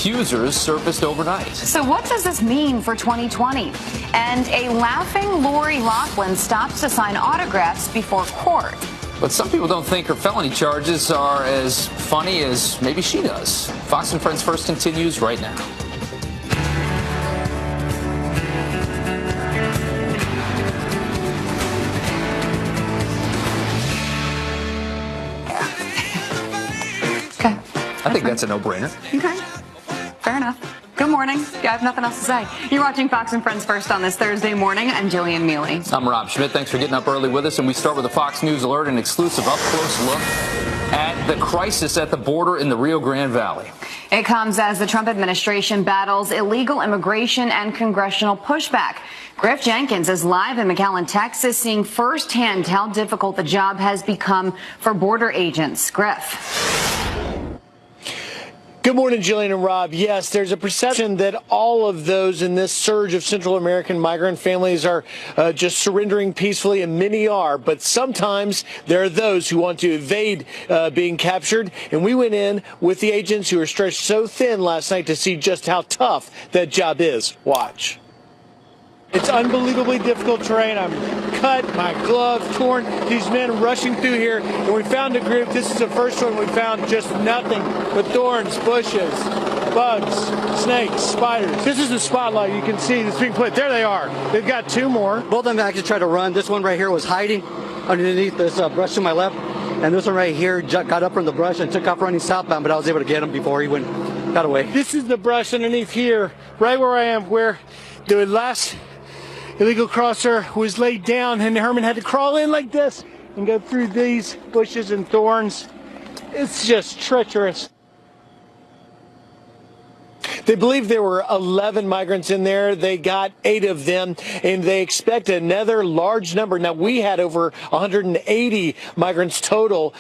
accusers surfaced overnight. So what does this mean for 2020? And a laughing Lori Loughlin stops to sign autographs before court. But some people don't think her felony charges are as funny as maybe she does. Fox and Friends First continues right now. Okay. I think that's a no-brainer. Okay. Fair enough. Good morning. Yeah, I have nothing else to say. You're watching Fox and Friends First on this Thursday morning. I'm Jillian Mealy. I'm Rob Schmidt. Thanks for getting up early with us. And we start with a Fox News alert, an exclusive up-close look at the crisis at the border in the Rio Grande Valley. It comes as the Trump administration battles illegal immigration and congressional pushback. Griff Jenkins is live in McAllen, Texas, seeing firsthand how difficult the job has become for border agents. Griff. Good morning, Jillian and Rob. Yes, there's a perception that all of those in this surge of Central American migrant families are just surrendering peacefully, and many are. But sometimes there are those who want to evade being captured. And we went in with the agents who were stretched so thin last night to see just how tough that job is. Watch. It's unbelievably difficult terrain. I'm cut, my gloves torn. These men rushing through here, and we found a group. This is the first one we found, just nothing but thorns, bushes, bugs, snakes, spiders. This is the spotlight. You can see this being put. There they are. They've got two more. Both of them actually tried to run. This one right here was hiding underneath this brush to my left, and this one right here got up from the brush and took off running southbound, but I was able to get him before he got away. This is the brush underneath here, right where I am, where the last illegal crosser was laid down, and Herman had to crawl in like this and go through these bushes and thorns. It's just treacherous. They believe there were 11 migrants in there. They got 8 of them, and they expect another large number. Now, we had over 180 migrants total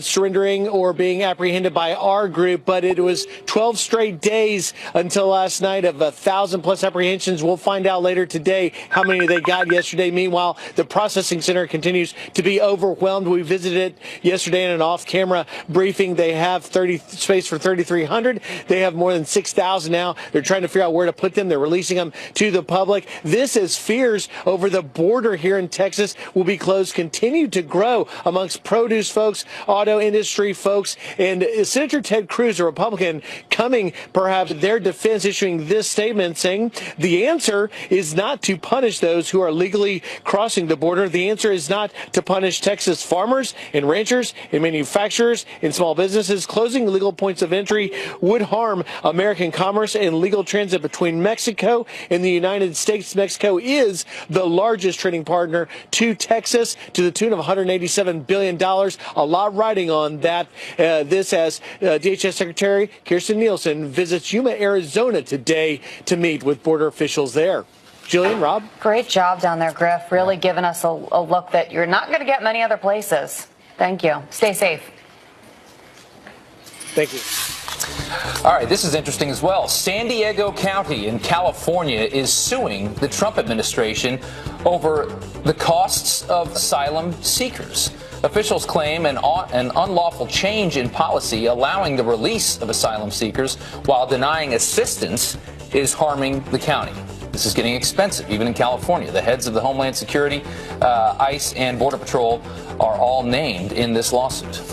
surrendering or being apprehended by our group, but it was 12 straight days until last night of 1,000+ apprehensions. We'll find out later today how many they got yesterday. Meanwhile, the processing center continues to be overwhelmed. We visited it yesterday in an off-camera briefing. They have space for 3,300. They have more than 6,000 now. They're trying to figure out where to put them. They're releasing them to the public. This as fears over the border here in Texas will be closed continue to grow amongst produce folks, auto industry folks, and Senator Ted Cruz, a Republican, coming perhaps their defense, issuing this statement saying the answer is not to punish those who are legally crossing the border. The answer is not to punish Texas farmers and ranchers and manufacturers and small businesses. Closing illegal points of entry would harm American commerce and legal transit between Mexico and the United States. Mexico is the largest trading partner to Texas to the tune of $187 billion. A lot riding on that. This as DHS Secretary Kirstjen Nielsen visits Yuma, Arizona today to meet with border officials there. Jillian, Rob? Great job down there, Griff. Really giving us a look that you're not going to get many other places. Thank you. Stay safe. Thank you. All right, this is interesting as well. San Diego County in California is suing the Trump administration over the costs of asylum seekers. Officials claim an unlawful change in policy allowing the release of asylum seekers while denying assistance is harming the county. This is getting expensive, even in California. The heads of the Homeland Security, ICE, and Border Patrol are all named in this lawsuit.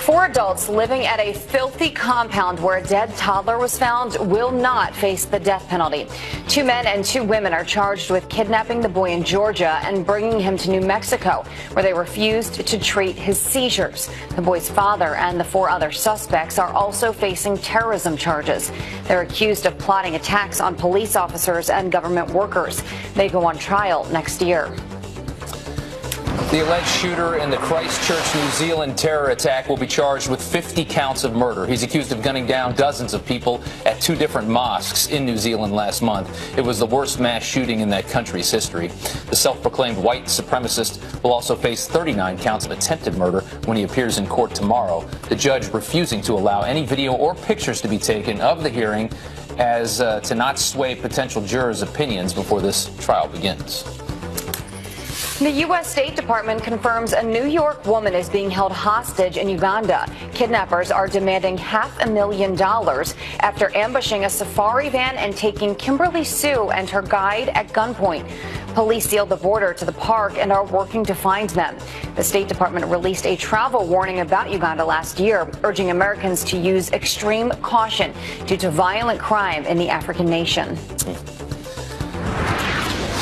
4 adults living at a filthy compound where a dead toddler was found will not face the death penalty. 2 men and 2 women are charged with kidnapping the boy in Georgia and bringing him to New Mexico, where they refused to treat his seizures. The boy's father and the 4 other suspects are also facing terrorism charges. They're accused of plotting attacks on police officers and government workers. They go on trial next year. The alleged shooter in the Christchurch, New Zealand terror attack will be charged with 50 counts of murder. He's accused of gunning down dozens of people at 2 different mosques in New Zealand last month. It was the worst mass shooting in that country's history. The self-proclaimed white supremacist will also face 39 counts of attempted murder when he appears in court tomorrow. The judge refusing to allow any video or pictures to be taken of the hearing as to not sway potential jurors' opinions before this trial begins. The U.S. State Department confirms a New York woman is being held hostage in Uganda. Kidnappers are demanding $500,000 after ambushing a safari van and taking Kimberly Sue and her guide at gunpoint. Police sealed the border to the park and are working to find them. The State Department released a travel warning about Uganda last year, urging Americans to use extreme caution due to violent crime in the African nation.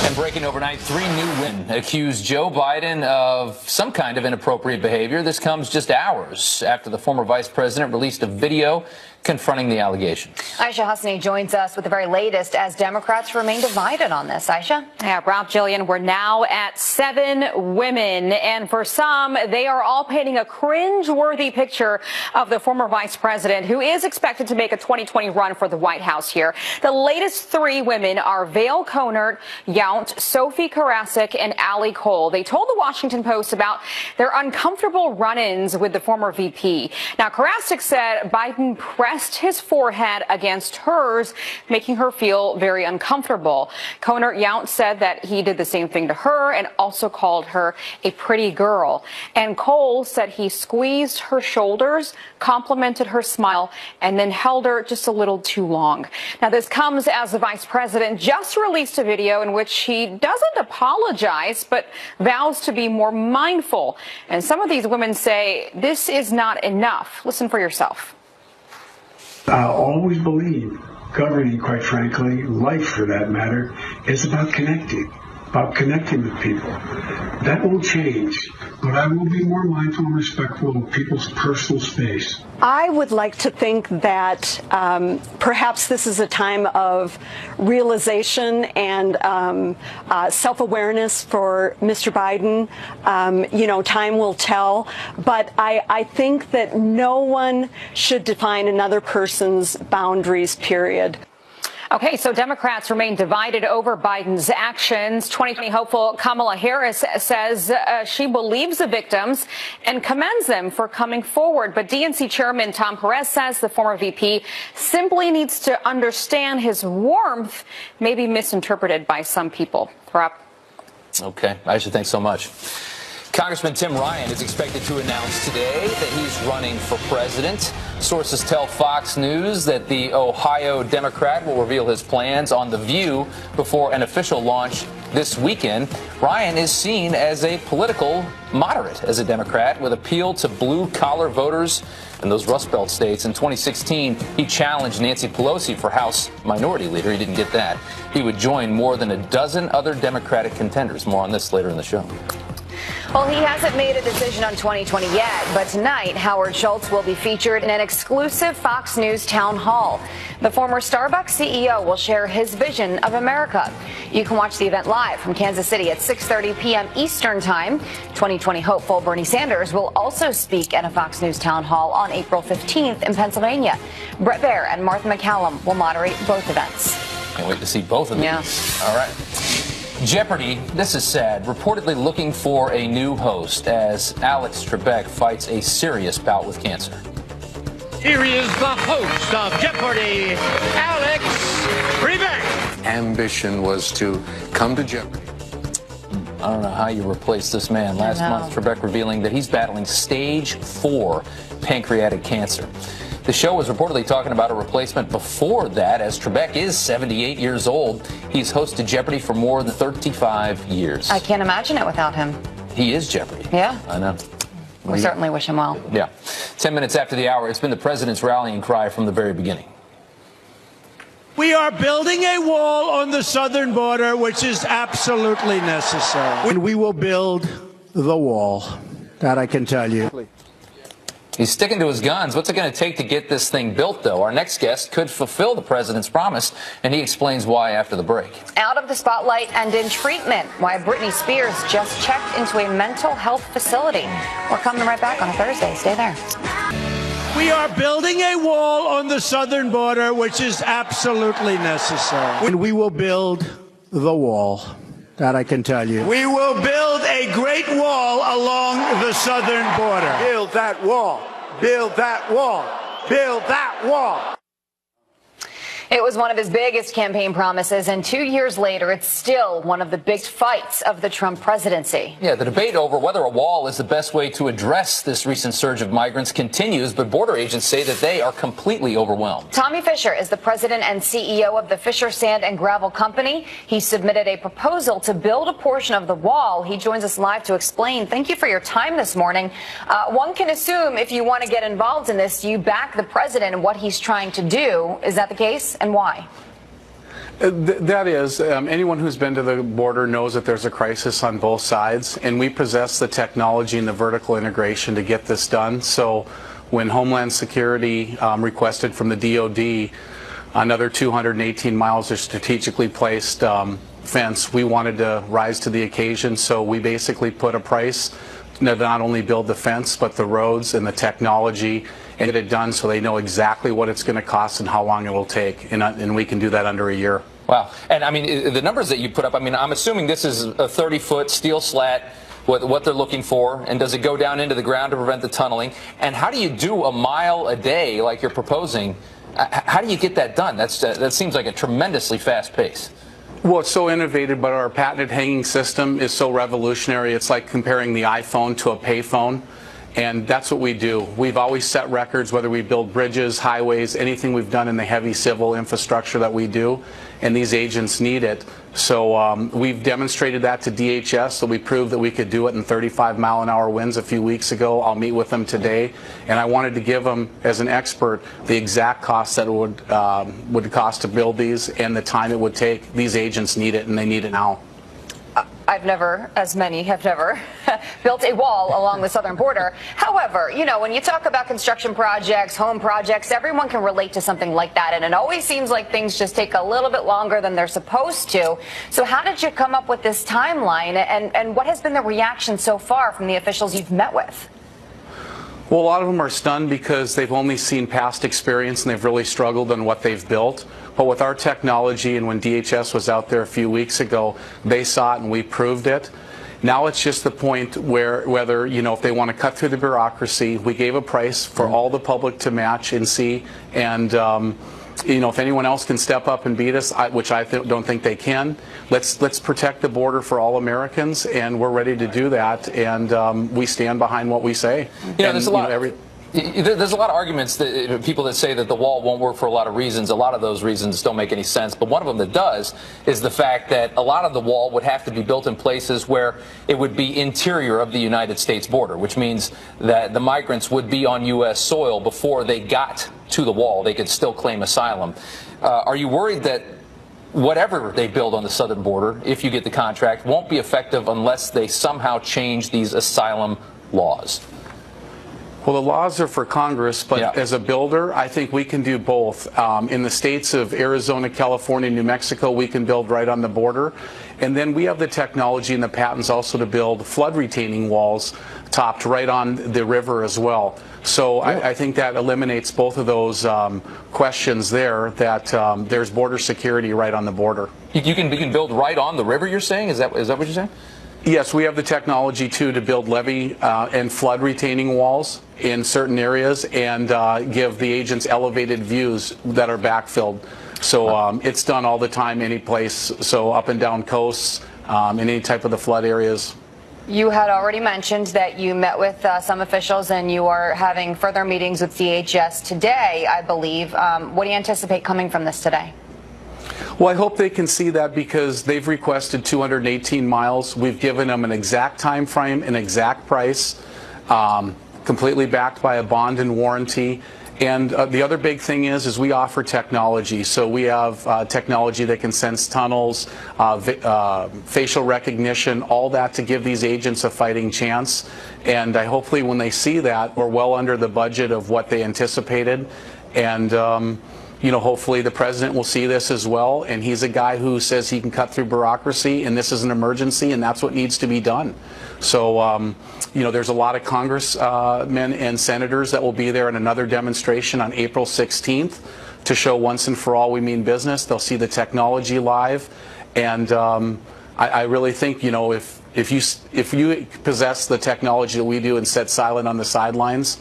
And breaking overnight, 3 new women accuse Joe Biden of some kind of inappropriate behavior. This comes just hours after the former vice president released a video confronting the allegations. Aisha Husney joins us with the very latest as Democrats remain divided on this. Aisha? Yeah, Rob, Jillian, we're now at 7 women. And for some, they are all painting a cringe-worthy picture of the former vice president, who is expected to make a 2020 run for the White House here. The latest 3 women are Vail Konert, Yount, Sophie Karasik, and Ali Cole. They told the Washington Post about their uncomfortable run-ins with the former VP. Now, Karasik said Biden pressed his forehead against hers, making her feel very uncomfortable. Konert Yount said that he did the same thing to her and also called her a pretty girl. And Cole said he squeezed her shoulders, complimented her smile, and then held her just a little too long. Now, this comes as the vice president just released a video in which he doesn't apologize, but vows to be more mindful. And some of these women say this is not enough. Listen for yourself. I always believe governing, quite frankly, life for that matter, is about connecting with people. That won't change, but I will be more mindful and respectful of people's personal space. I would like to think that perhaps this is a time of realization and self-awareness for Mr. Biden. Time will tell, but I think that no one should define another person's boundaries, period. Okay, so Democrats remain divided over Biden's actions. 2020 hopeful Kamala Harris says she believes the victims and commends them for coming forward. But DNC Chairman Tom Perez says the former VP simply needs to understand his warmth may be misinterpreted by some people. Rob? Okay, Aisha, thanks so much. Congressman Tim Ryan is expected to announce today that he's running for president. Sources tell Fox News that the Ohio Democrat will reveal his plans on The View before an official launch this weekend. Ryan is seen as a political moderate as a Democrat with appeal to blue-collar voters in those Rust Belt states. In 2016, he challenged Nancy Pelosi for House Minority Leader. He didn't get that. He would join more than a dozen other Democratic contenders. More on this later in the show. Well, he hasn't made a decision on 2020 yet, but tonight Howard Schultz will be featured in an exclusive Fox News town hall. The former Starbucks CEO will share his vision of America. You can watch the event live from Kansas City at 6:30 p.m. Eastern Time. 2020 hopeful Bernie Sanders will also speak at a Fox News town hall on April 15th in Pennsylvania. Bret Baier and Martha McCallum will moderate both events. Can't wait to see both of these. Yeah. All right. Jeopardy, this is sad, reportedly looking for a new host as Alex Trebek fights a serious bout with cancer. Here is the host of Jeopardy, Alex Trebek. Ambition was to come to Jeopardy. I don't know how you replace this man. Last month, Trebek revealing that he's battling stage 4 pancreatic cancer. The show was reportedly talking about a replacement before that, as Trebek is 78 years old. He's hosted Jeopardy for more than 35 years. I can't imagine it without him. He is Jeopardy. Yeah. I know. We certainly wish him well. Yeah. 10 minutes after the hour, it's been the president's rallying cry from the very beginning. We are building a wall on the southern border, which is absolutely necessary. And we will build the wall. That I can tell you. He's sticking to his guns. What's it going to take to get this thing built, though? Our next guest could fulfill the president's promise, and he explains why after the break. Out of the spotlight and in treatment, why Britney Spears just checked into a mental health facility. We're coming right back on a Thursday. Stay there. We are building a wall on the southern border, which is absolutely necessary. And we will build the wall. That I can tell you. We will build a great wall along the southern border. Build that wall. Build that wall. Build that wall. It was one of his biggest campaign promises, and 2 years later, it's still one of the big fights of the Trump presidency. Yeah, the debate over whether a wall is the best way to address this recent surge of migrants continues, but border agents say that they are completely overwhelmed. Tommy Fisher is the president and CEO of the Fisher Sand and Gravel Company. He submitted a proposal to build a portion of the wall. He joins us live to explain. Thank you for your time this morning. One can assume if you want to get involved in this, you back the president and what he's trying to do. Is that the case, and why? That is, anyone who's been to the border knows that there's a crisis on both sides, and we possess the technology and the vertical integration to get this done. So when Homeland Security requested from the DOD another 218 miles of strategically placed fence, we wanted to rise to the occasion. So we basically put a price to not only build the fence, but the roads and the technology, and get it done so they know exactly what it's going to cost and how long it will take, and we can do that under a year. Wow. And I mean, the numbers that you put up, I mean, I'm assuming this is a 30-foot steel slat, what they're looking for, and does it go down into the ground to prevent the tunneling? And how do you do a mile a day like you're proposing? How do you get that done? That seems like a tremendously fast pace. Well, it's so innovative, but our patented hanging system is so revolutionary. It's like comparing the iPhone to a payphone. And that's what we do. We've always set records, whether we build bridges, highways, anything we've done in the heavy civil infrastructure that we do, and these agents need it. So we've demonstrated that to DHS, so we proved that we could do it in 35-mile-an-hour winds a few weeks ago. I'll meet with them today, and I wanted to give them, as an expert, the exact cost that it would cost to build these and the time it would take. These agents need it, and they need it now. I've never, as many have never, built a wall along the southern border. However, you know, when you talk about construction projects, home projects, everyone can relate to something like that. And it always seems like things just take a little bit longer than they're supposed to. So how did you come up with this timeline? And what has been the reaction so far from the officials you've met with? Well, a lot of them are stunned because they've only seen past experience and they've really struggled on what they've built. But with our technology, and when DHS was out there a few weeks ago, they saw it and we proved it. Now it's just the point where whether, you know, if they want to cut through the bureaucracy, we gave a price for all the public to match and see. And, you know, if anyone else can step up and beat us, which I don't think they can, let's protect the border for all Americans, and we're ready to do that. And we stand behind what we say. You know, there's a lot. There's a lot of arguments that people that say that the wall won't work for a lot of reasons. A lot of those reasons don't make any sense. But one of them that does is the fact that a lot of the wall would have to be built in places where it would be interior of the United States border, which means that the migrants would be on U.S. soil before they got to the wall. They could still claim asylum. Are you worried that whatever they build on the southern border, if you get the contract, won't be effective unless they somehow change these asylum laws? Well, the laws are for Congress, but as a builder, I think we can do both. In the states of Arizona, California, New Mexico, we can build right on the border. And then we have the technology and the patents also to build flood retaining walls topped right on the river as well. So I think that eliminates both of those questions there, that there's border security right on the border. You can build right on the river, you're saying? Is that what you're saying? Yes, we have the technology, too, to build levee and flood retaining walls in certain areas and give the agents elevated views that are backfilled. So it's done all the time, any place, so up and down coasts, in any type of the flood areas. You had already mentioned that you met with some officials and you are having further meetings with DHS today, I believe. What do you anticipate coming from this today? Well, I hope they can see that because they've requested 218 miles. We've given them an exact time frame, an exact price, completely backed by a bond and warranty. And the other big thing is we offer technology. So we have technology that can sense tunnels, facial recognition, all that to give these agents a fighting chance. And hopefully when they see that, we're well under the budget of what they anticipated. And you know, hopefully the president will see this as well, and he's a guy who says he can cut through bureaucracy, and this is an emergency, and that's what needs to be done. So, you know, there's a lot of congressmen and senators that will be there in another demonstration on April 16th to show once and for all we mean business. They'll see the technology live, and I really think, you know, if you possess the technology that we do and sit silent on the sidelines,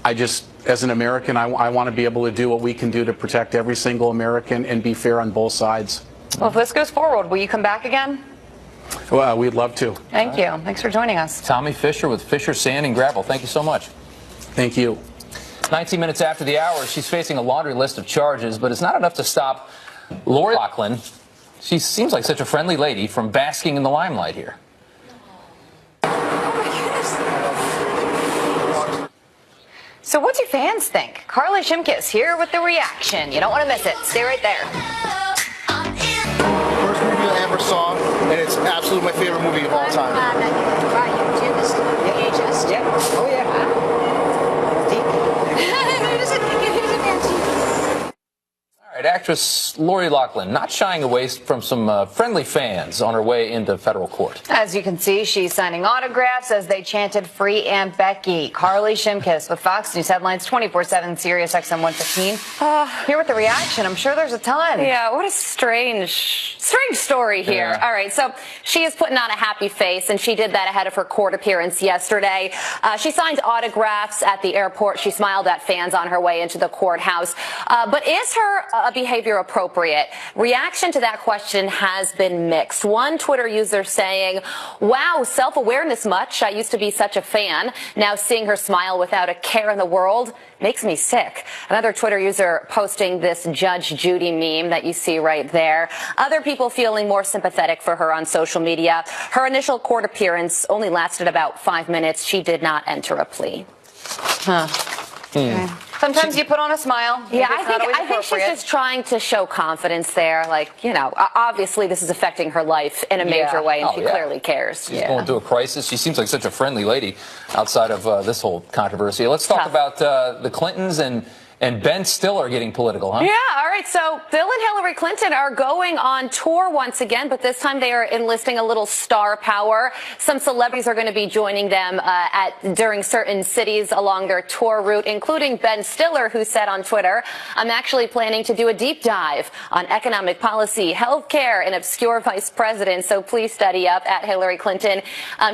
as an American, I want to be able to do what we can do to protect every single American and be fair on both sides. Well, if this goes forward, will you come back again? Well, we'd love to. Thank you. Thanks for joining us. Tommy Fisher with Fisher Sand and Gravel. Thank you so much. Thank you. 19 minutes after the hour, she's facing a laundry list of charges, but it's not enough to stop Lori Loughlin. She seems like such a friendly lady from basking in the limelight here. So what do fans think? Carly Shimkus here with the reaction. You don't want to miss it. Stay right there. First movie I ever saw, and it's absolutely my favorite movie of all time. Yep. Oh, yeah. All right, actress Lori Loughlin not shying away from some friendly fans on her way into federal court. As you can see, she's signing autographs as they chanted "Free Aunt Becky." Carly Shimkus with Fox News Headlines 24/7 Sirius XM 115. Here with the reaction. I'm sure there's a ton. Yeah, what a strange story here. Yeah. All right, so she is putting on a happy face, and she did that ahead of her court appearance yesterday. She signed autographs at the airport. She smiled at fans on her way into the courthouse. But is her behavior appropriate? Reaction to that question has been mixed. One Twitter user saying, "Wow, self-awareness much. I used to be such a fan. Now seeing her smile without a care in the world makes me sick." Another Twitter user posting this Judge Judy meme that you see right there. Other people feeling more sympathetic for her on social media. Her initial court appearance only lasted about 5 minutes. She did not enter a plea. Okay. Sometimes you put on a smile. Yeah, I think she's just trying to show confidence there. Like, you know, obviously this is affecting her life in a major way, and she clearly cares. She's going through a crisis. She seems like such a friendly lady outside of this whole controversy. Let's talk about the Clintons and Ben Stiller getting political, huh? Yeah, all right. So Bill and Hillary Clinton are going on tour once again, but this time they are enlisting a little star power. Some celebrities are going to be joining them during certain cities along their tour route, including Ben Stiller, who said on Twitter, "I'm actually planning to do a deep dive on economic policy, healthcare, and obscure vice presidents. So please study up at Hillary Clinton."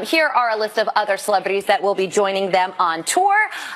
Here are a list of other celebrities that will be joining them on tour.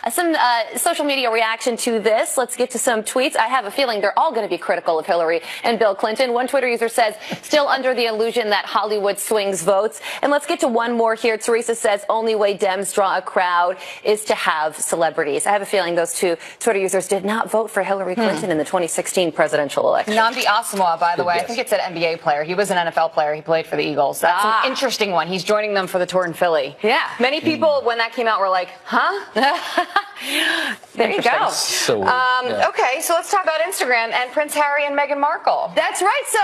Some social media reaction to this. Let's get to some tweets. I have a feeling they're all going to be critical of Hillary and Bill Clinton. One Twitter user says, "Still under the illusion that Hollywood swings votes." And let's get to one more here. Teresa says, "Only way Dems draw a crowd is to have celebrities." I have a feeling those two Twitter users did not vote for Hillary Clinton in the 2016 presidential election. Nnamdi Asomugha, by the way, I think it's an NBA player. He was an NFL player. He played for the Eagles. That's an interesting one. He's joining them for the tour in Philly. Yeah. Many people, when that came out, were like, huh? There you go. So, Okay, so let's talk about Instagram and Prince Harry and Meghan Markle. That's right. So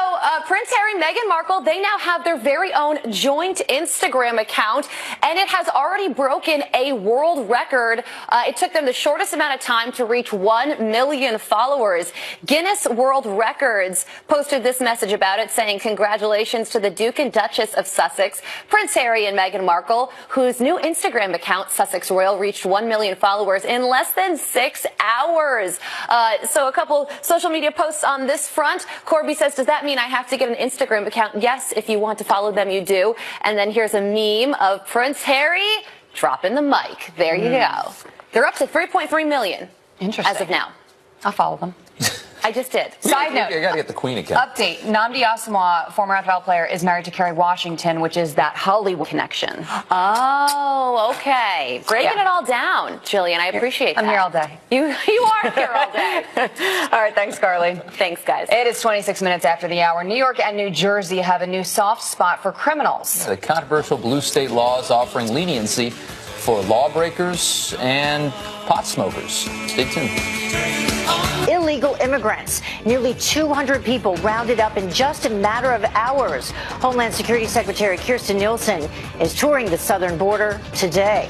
Prince Harry and Meghan Markle, they now have their very own joint Instagram account, and it has already broken a world record. It took them the shortest amount of time to reach 1 million followers. Guinness World Records posted this message about it, saying, "Congratulations to the Duke and Duchess of Sussex, Prince Harry and Meghan Markle, whose new Instagram account, Sussex Royal, reached 1 million followers in less than 6 hours." So a couple social media posts on this front. Corby says, "Does that mean I have to get an Instagram account?" Yes, if you want to follow them, you do. And then here's a meme of Prince Harry dropping the mic. There you go. They're up to 3.3 million as of now. I'll follow them. I just did. Side note. You got to get the Queen account. Update. Nnamdi Asomugha, former NFL player, is married to Kerry Washington, which is that Hollywood connection. Oh, okay. Breaking it all down, Jillian. I appreciate that. I'm here all day. You are here all day. All right, thanks, Carly. Thanks, guys. It is 26 minutes after the hour. New York and New Jersey have a new soft spot for criminals. The controversial blue state laws offering leniency for lawbreakers and pot smokers. Stay tuned. Illegal immigrants. Nearly 200 people rounded up in just a matter of hours. Homeland Security Secretary Kirstjen Nielsen is touring the southern border today.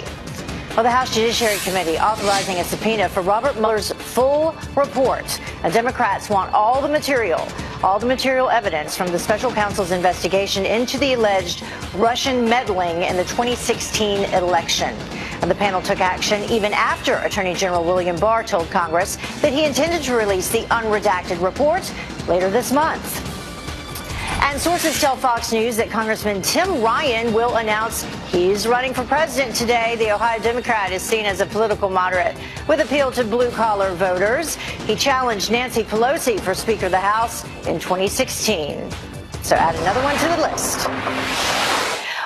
Well, the House Judiciary Committee authorizing a subpoena for Robert Mueller's full report. Now, Democrats want all the material evidence from the special counsel's investigation into the alleged Russian meddling in the 2016 election. And the panel took action even after Attorney General William Barr told Congress that he intended to release the unredacted report later this month. And sources tell Fox News that Congressman Tim Ryan will announce he's running for president today. The Ohio Democrat is seen as a political moderate with appeal to blue-collar voters. He challenged Nancy Pelosi for Speaker of the House in 2016. So add another one to the list.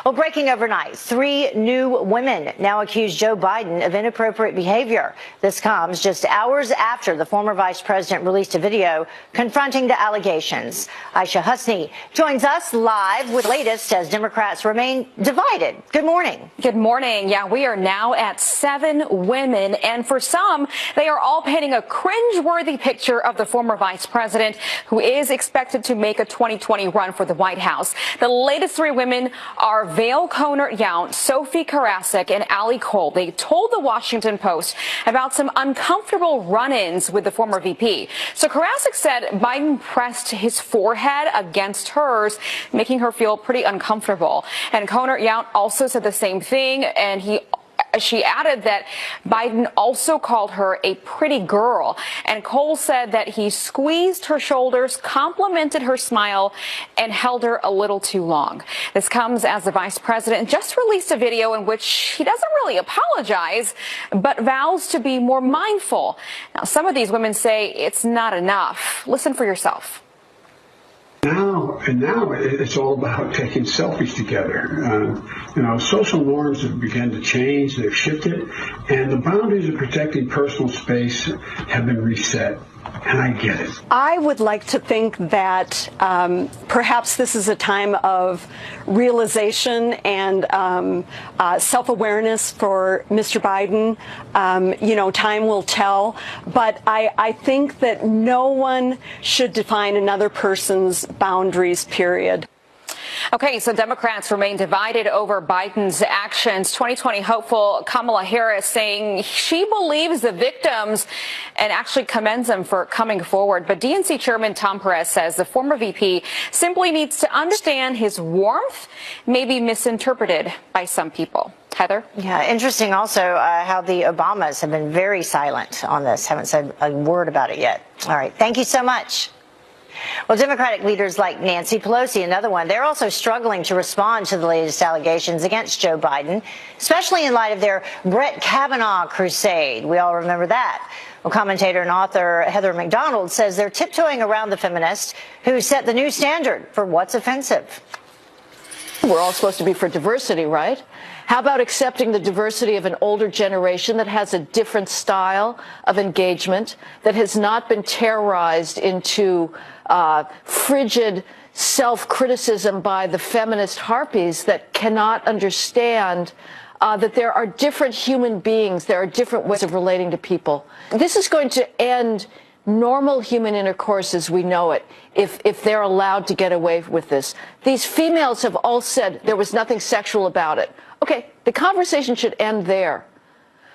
Well, breaking overnight, 3 new women now accuse Joe Biden of inappropriate behavior. This comes just hours after the former vice president released a video confronting the allegations. Aisha Husni joins us live with the latest as Democrats remain divided. Good morning. Good morning. Yeah, we are now at 7 women, and for some, they are all painting a cringeworthy picture of the former vice president who is expected to make a 2020 run for the White House. The latest 3 women are Vail Conant-Yount, Sophie Karasik, and Ali Cole. They told the Washington Post about some uncomfortable run-ins with the former VP. So Karasik said Biden pressed his forehead against hers, making her feel pretty uncomfortable. And Conant-Yount also said the same thing, and she added that Biden also called her a pretty girl. And Cole said that he squeezed her shoulders, complimented her smile, and held her a little too long. This comes as the vice president just released a video in which he doesn't really apologize, but vows to be more mindful. Now, some of these women say it's not enough. Listen for yourself. Now it's all about taking selfies together. Social norms have begun to change, they've shifted, and the boundaries of protecting personal space have been reset. And I get it. I would like to think that perhaps this is a time of realization and self-awareness for Mr. Biden. Time will tell. But I think that no one should define another person's boundaries, period. Okay, so Democrats remain divided over Biden's actions. 2020 hopeful Kamala Harris saying she believes the victims and actually commends them for coming forward. But DNC Chairman Tom Perez says the former VP simply needs to understand his warmth may be misinterpreted by some people. Heather? Yeah, interesting also how the Obamas have been very silent on this, haven't said a word about it yet. All right, thank you so much. Well, Democratic leaders like Nancy Pelosi, another one, they're also struggling to respond to the latest allegations against Joe Biden, especially in light of their Brett Kavanaugh crusade. We all remember that. Well, commentator and author Heather McDonald says they're tiptoeing around the feminists who set the new standard for what's offensive. We're all supposed to be for diversity, right? How about accepting the diversity of an older generation that has a different style of engagement, that has not been terrorized into frigid self-criticism by the feminist harpies that cannot understand that there are different human beings, there are different ways of relating to people. This is going to end normal human intercourse as we know it if they're allowed to get away with this. These females have all said there was nothing sexual about it. Okay, the conversation should end there.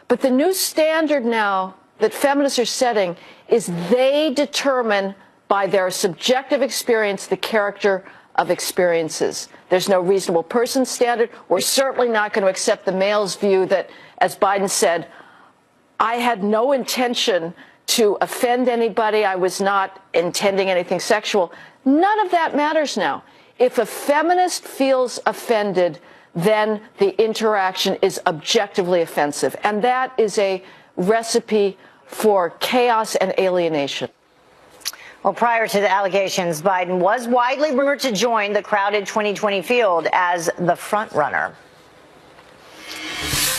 But the new standard now that feminists are setting is they determine by their subjective experience the character of experiences. There's no reasonable person standard. We're certainly not going to accept the male's view that, as Biden said, I had no intention to offend anybody. I was not intending anything sexual. None of that matters now. If a feminist feels offended, then the interaction is objectively offensive. And that is a recipe for chaos and alienation. Well, prior to the allegations, Biden was widely rumored to join the crowded 2020 field as the front runner.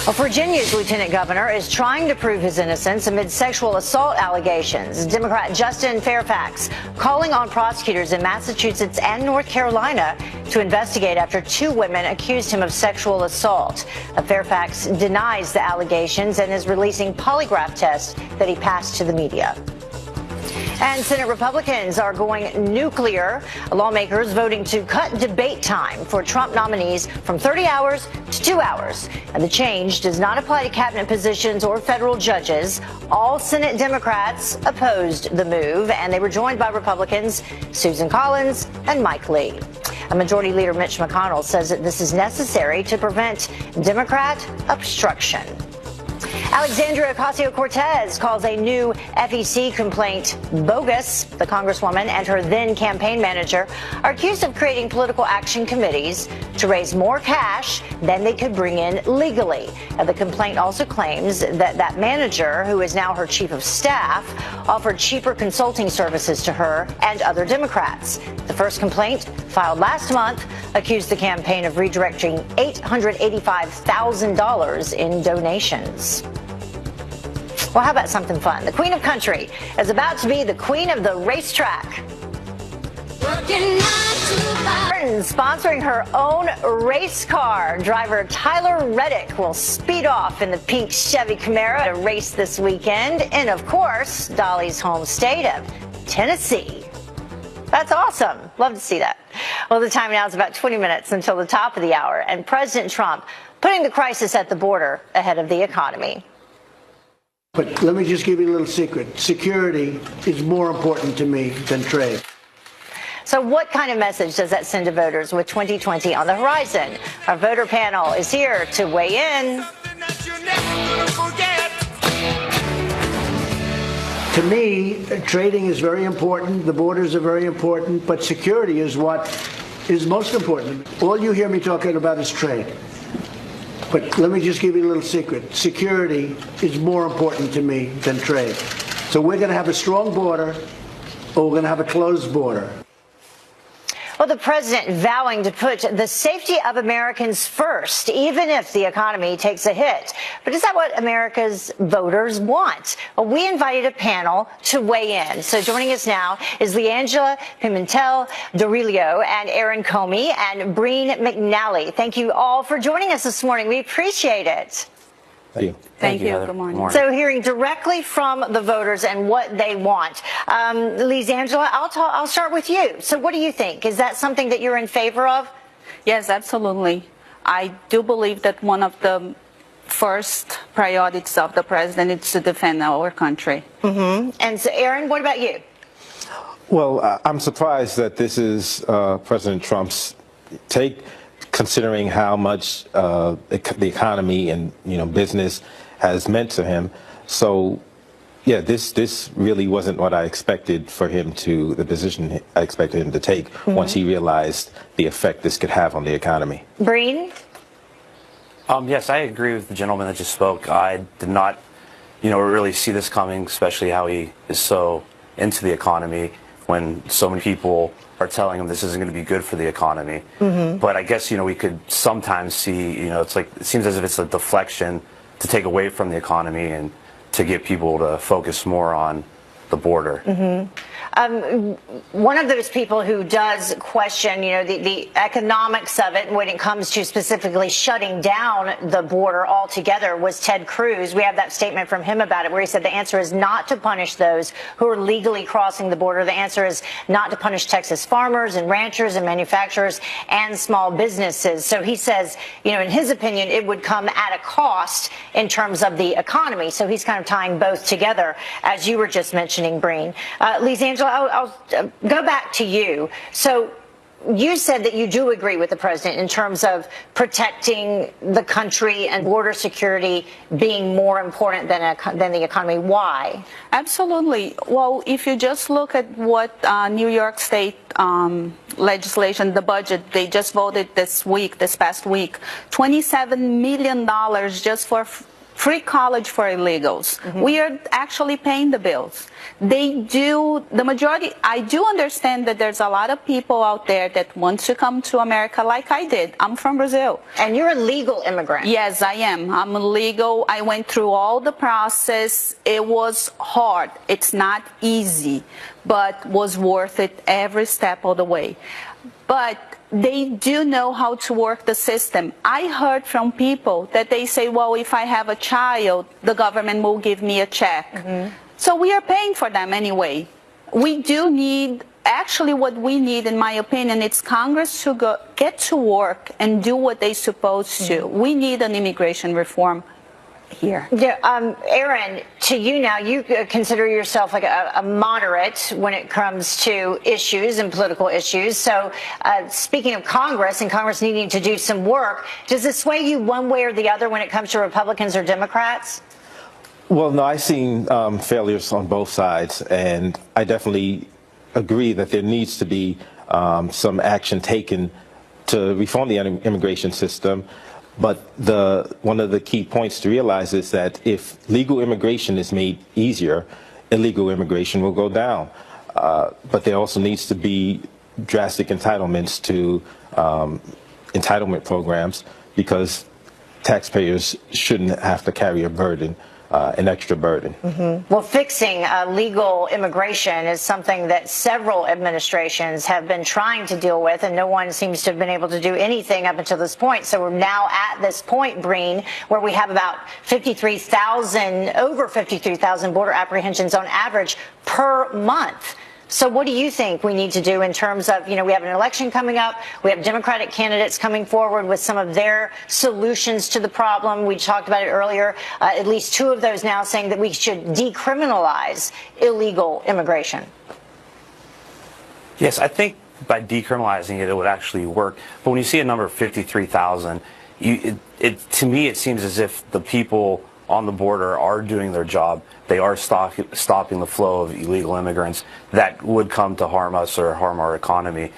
Well, Virginia's lieutenant governor is trying to prove his innocence amid sexual assault allegations. Democrat Justin Fairfax calling on prosecutors in Massachusetts and North Carolina to investigate after 2 women accused him of sexual assault. Fairfax denies the allegations and is releasing polygraph tests that he passed to the media. And Senate Republicans are going nuclear. Lawmakers voting to cut debate time for Trump nominees from 30 hours to 2 hours. And the change does not apply to cabinet positions or federal judges. All Senate Democrats opposed the move, and they were joined by Republicans Susan Collins and Mike Lee. Majority Leader Mitch McConnell says that this is necessary to prevent Democrat obstruction. Alexandria Ocasio-Cortez calls a new FEC complaint bogus. The congresswoman and her then campaign manager are accused of creating political action committees to raise more cash than they could bring in legally. The complaint also claims that that manager, who is now her chief of staff, offered cheaper consulting services to her and other Democrats. The first complaint, filed last month, accused the campaign of redirecting $885,000 in donations. Well, how about something fun? The Queen of Country is about to be the queen of the racetrack. Sponsoring her own race car, driver Tyler Reddick will speed off in the pink Chevy Camaro to race this weekend in, of course, Dolly's home state of Tennessee. That's awesome. Love to see that. Well, the time now is about 20 minutes until the top of the hour, and President Trump putting the crisis at the border ahead of the economy. But let me just give you a little secret. Security is more important to me than trade. So what kind of message does that send to voters with 2020 on the horizon? Our voter panel is here to weigh in. To me, trading is very important. The borders are very important. But security is what is most important. All you hear me talking about is trade. But let me just give you a little secret. Security is more important to me than trade. So we're going to have a strong border, or we're going to have a closed border. Well, the president vowing to put the safety of Americans first, even if the economy takes a hit. But is that what America's voters want? Well, we invited a panel to weigh in. So joining us now is Leangela Pimentel-Dorillo and Aaron Comey and Breen McNally. Thank you all for joining us this morning. We appreciate it. Thank you. Thank you. Good morning. So hearing directly from the voters and what they want. Leangela, I'll start with you. So what do you think? Is that something that you're in favor of? Yes, absolutely. I do believe that one of the first priorities of the president is to defend our country. Mm-hmm. And so, Aaron, what about you? Well, I'm surprised that this is President Trump's take, considering how much the economy and business has meant to him. So, yeah, this really wasn't what I expected for him to, the position I expected him to take once he realized the effect this could have on the economy. Breen? Yes, I agree with the gentleman that just spoke. I did not, really see this coming, especially how he is so into the economy when so many people are telling him this isn't going to be good for the economy. But I guess, we could sometimes see, it's like, it seems as if it's a deflection to take away from the economy and to get people to focus more on the border. One of those people who does question, the economics of it when it comes to specifically shutting down the border altogether was Ted Cruz. We have that statement from him about it where he said the answer is not to punish those who are legally crossing the border. The answer is not to punish Texas farmers and ranchers and manufacturers and small businesses. So he says, in his opinion, it would come at a cost in terms of the economy. So he's kind of tying both together, as you were just mentioning, Breen. Leangela, I'll go back to you. So you said that you do agree with the president in terms of protecting the country and border security being more important than the economy. Why? Absolutely. Well, if you just look at what New York State legislation, the budget, they just voted this past week, $27 million just for free college for illegals. We are actually paying the bills. The majority, I do understand that there's a lot of people out there that want to come to America like I did. I'm from Brazil. And you're a legal immigrant. Yes, I am. I'm legal. I went through all the process. It was hard. It's not easy, but was worth it every step of the way. But they do know how to work the system. I heard from people that they say, well, if I have a child, the government will give me a check. So we are paying for them anyway. We do need, actually what we need, in my opinion, it's Congress to get to work and do what they're supposed to. We need an immigration reform here. Yeah, Aaron, to you now, you consider yourself like a moderate when it comes to issues and political issues. So speaking of Congress and Congress needing to do some work, does this sway you one way or the other when it comes to Republicans or Democrats? Well, no, I've seen failures on both sides, and I definitely agree that there needs to be some action taken to reform the immigration system. But one of the key points to realize is that if legal immigration is made easier, illegal immigration will go down. But there also needs to be drastic entitlements to entitlement programs, because taxpayers shouldn't have to carry a burden, an extra burden. Well, fixing legal immigration is something that several administrations have been trying to deal with, and no one seems to have been able to do anything up until this point. So we're now at this point, Breen, where we have about over 53,000 border apprehensions on average per month. So what do you think we need to do in terms of, we have an election coming up, we have Democratic candidates coming forward with some of their solutions to the problem. We talked about it earlier, at least two of those now saying that we should decriminalize illegal immigration. Yes, I think by decriminalizing it, it would actually work. But when you see a number of 53,000, to me it seems as if the people on the border are doing their job. They are stopping the flow of illegal immigrants that would come to harm us or harm our economy.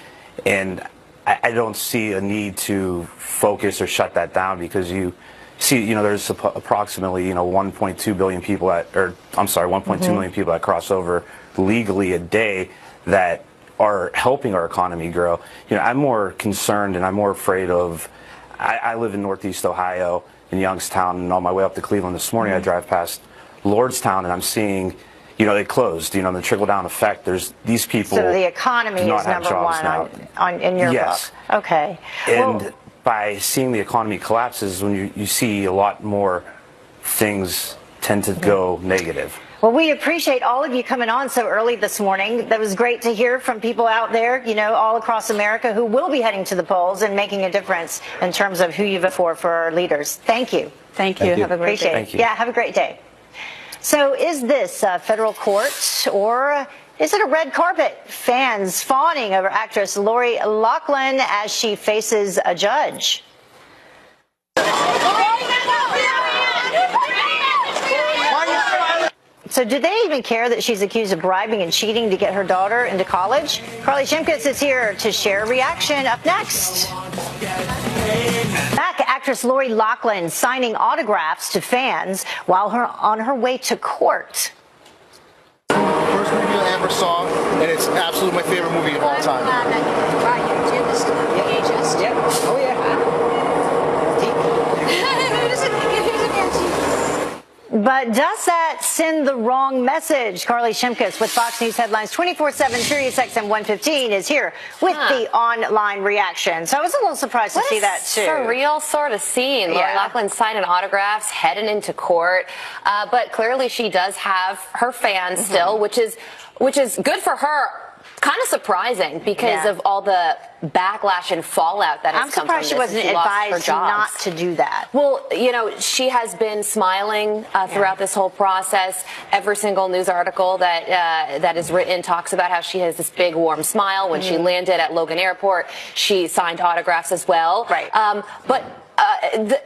And I don't see a need to focus or shut that down, because you see, there's approximately, 1.2 billion people 1.2 million people that cross over legally a day that are helping our economy grow. I'm more concerned and I'm more afraid of, I live in Northeast Ohio, in Youngstown, and on my way up to Cleveland this morning, I drive past Lordstown, and I'm seeing, they closed, the trickle-down effect. There's these people. So the economy is number one in your book. Okay. And by seeing the economy collapses, when you see a lot more things tend to go negative. Well, we appreciate all of you coming on so early this morning. That was great to hear from people out there, all across America who will be heading to the polls and making a difference in terms of who you vote for our leaders. Thank you. Thank you. Have a great day. Appreciate it. Yeah, have a great day. So is this federal court, or is it a red carpet? Fans fawning over actress Lori Loughlin as she faces a judge. So do they even care that she's accused of bribing and cheating to get her daughter into college? Carly Shimkus is here to share a reaction. Up next. Back, actress Lori Loughlin signing autographs to fans while on her way to court. First movie I ever saw, and it's absolutely my favorite movie of all time. Yep. Oh, yeah. But does that send the wrong message? Carly Shimkus with Fox News Headlines 24/7, SiriusXM 115 is here with the online reaction. So I was a little surprised to see that too. Surreal sort of scene. Lori Loughlin signing autographs, heading into court. But clearly she does have her fans still, which is good for her. Kind of surprising because of all the backlash and fallout that has come from this. I'm surprised she wasn't advised not to do that. Well, she has been smiling throughout this whole process. Every single news article that is written talks about how she has this big warm smile. When she landed at Logan Airport, she signed autographs as well. Right.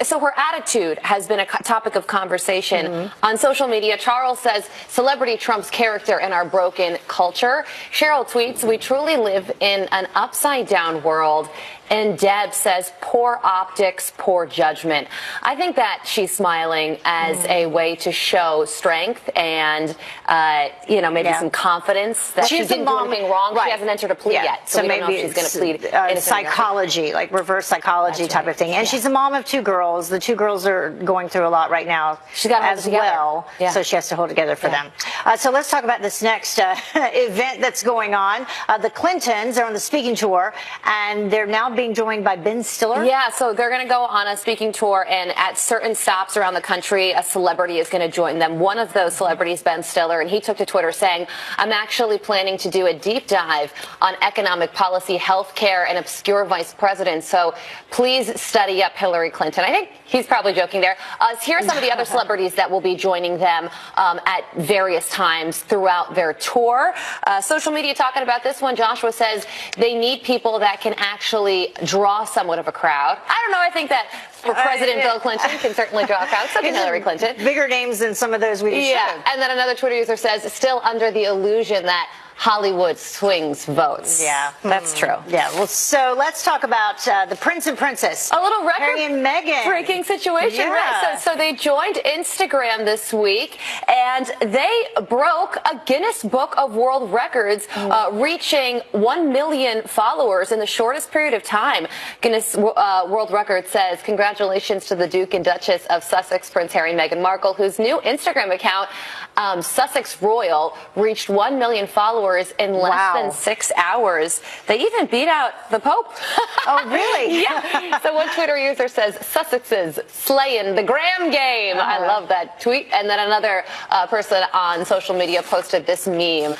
So her attitude has been a topic of conversation on social media. Charles says, celebrity trumps character in our broken culture. Cheryl tweets, we truly live in an upside down world. And Deb says, poor optics, poor judgment. I think that she's smiling as a way to show strength and, maybe some confidence that she didn't do anything wrong. She hasn't entered a plea yet, so we don't know if she's going to plead psychology, like reverse psychology type of thing. And she's a mom of two girls. The two girls are going through a lot right now as well, so she has to hold together for them. So let's talk about this next event that's going on. The Clintons are on the speaking tour, and they're now being joined by Ben Stiller. Yeah, so they're going to go on a speaking tour, and at certain stops around the country, a celebrity is going to join them. One of those celebrities, Ben Stiller, and he took to Twitter saying, I'm actually planning to do a deep dive on economic policy, health care, and obscure vice presidents. So please study up Hillary Clinton. I think he's probably joking there. Here are some of the other celebrities that will be joining them at various times throughout their tour. Social media talking about this one. Joshua says they need people that can actually certainly draw somewhat of a crowd. I don't know. I think that President Bill Clinton can certainly draw a crowd. So can Hillary Clinton. Bigger names than some of those we just showed. And then another Twitter user says, still under the illusion that Hollywood swings votes. Yeah, that's true. Yeah, well, so let's talk about the Prince and Princess. A little Harry and Meghan. breaking situation, right? So they joined Instagram this week, and they broke a Guinness Book of World Records, reaching 1 million followers in the shortest period of time. Guinness World Records says, congratulations to the Duke and Duchess of Sussex, Prince Harry and Meghan Markle, whose new Instagram account, Sussex Royal, reached 1 million followers in less than 6 hours. They even beat out the Pope. Oh, really? Yeah. So one Twitter user says, Sussex's slaying the Graham game. I love that tweet. And then another person on social media posted this meme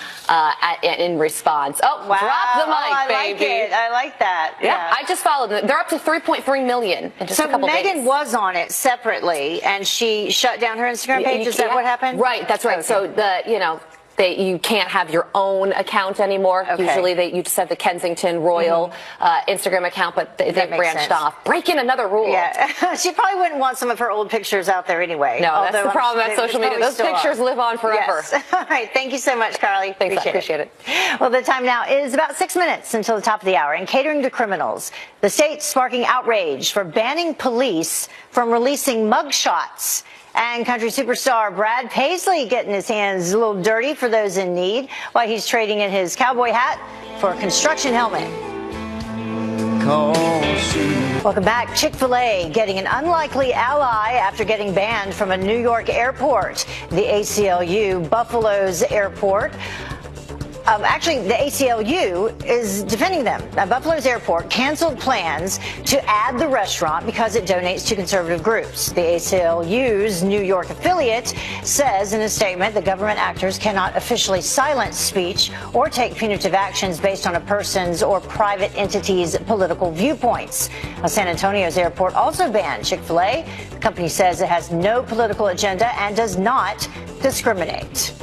in response. Oh, wow. Drop the mic, I baby. like it. I like that. Yeah, I just followed them. They're up to 3.3 million in just a couple days. So Meghan was on it separately, and she shut down her Instagram page. Is that what happened? Right, that's right. Okay. So you can't have your own account anymore. Okay. Usually you just have the Kensington Royal Instagram account, but they branched off. Breaking another rule. Yeah. She probably wouldn't want some of her old pictures out there anyway. No, that's the problem at social media. Those pictures live on forever. Yes. All right. Thank you so much, Carly. Thanks. Appreciate it. Well, the time now is about 6 minutes until the top of the hour. And catering to criminals, the state sparking outrage for banning police from releasing mugshots. And country superstar Brad Paisley getting his hands a little dirty for those in need while he's trading in his cowboy hat for a construction helmet. Welcome back. Chick-fil-A getting an unlikely ally after getting banned from a New York airport. The ACLU, Buffalo's airport. Actually, the ACLU is defending them. Buffalo's airport canceled plans to add the restaurant because it donates to conservative groups. The ACLU's New York affiliate says in a statement that government actors cannot officially silence speech or take punitive actions based on a person's or private entity's political viewpoints. San Antonio's airport also banned Chick-fil-A. The company says it has no political agenda and does not discriminate.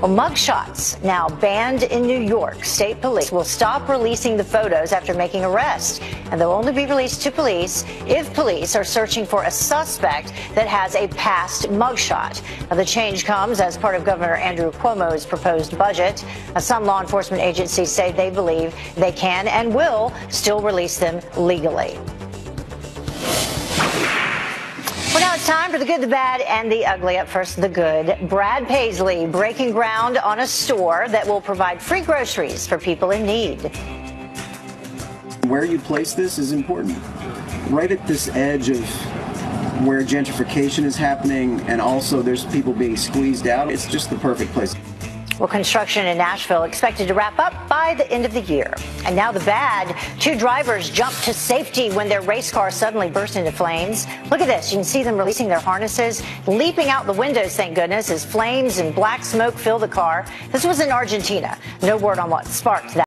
Well, mugshots now banned in New York. State police will stop releasing the photos after making arrests, and they'll only be released to police if police are searching for a suspect that has a past mugshot. Now, the change comes as part of Governor Andrew Cuomo's proposed budget. Some law enforcement agencies say they believe they can and will still release them legally. Well, now it's time for the good, the bad, and the ugly. Up first, the good. Brad Paisley breaking ground on a store that will provide free groceries for people in need. Where you place this is important. Right at this edge of where gentrification is happening, and also there's people being squeezed out. It's just the perfect place. Well, construction in Nashville expected to wrap up by the end of the year. And now the bad. 2 drivers jumped to safety when their race car suddenly burst into flames. Look at this. You can see them releasing their harnesses, leaping out the windows, thank goodness, as flames and black smoke fill the car. This was in Argentina. No word on what sparked that.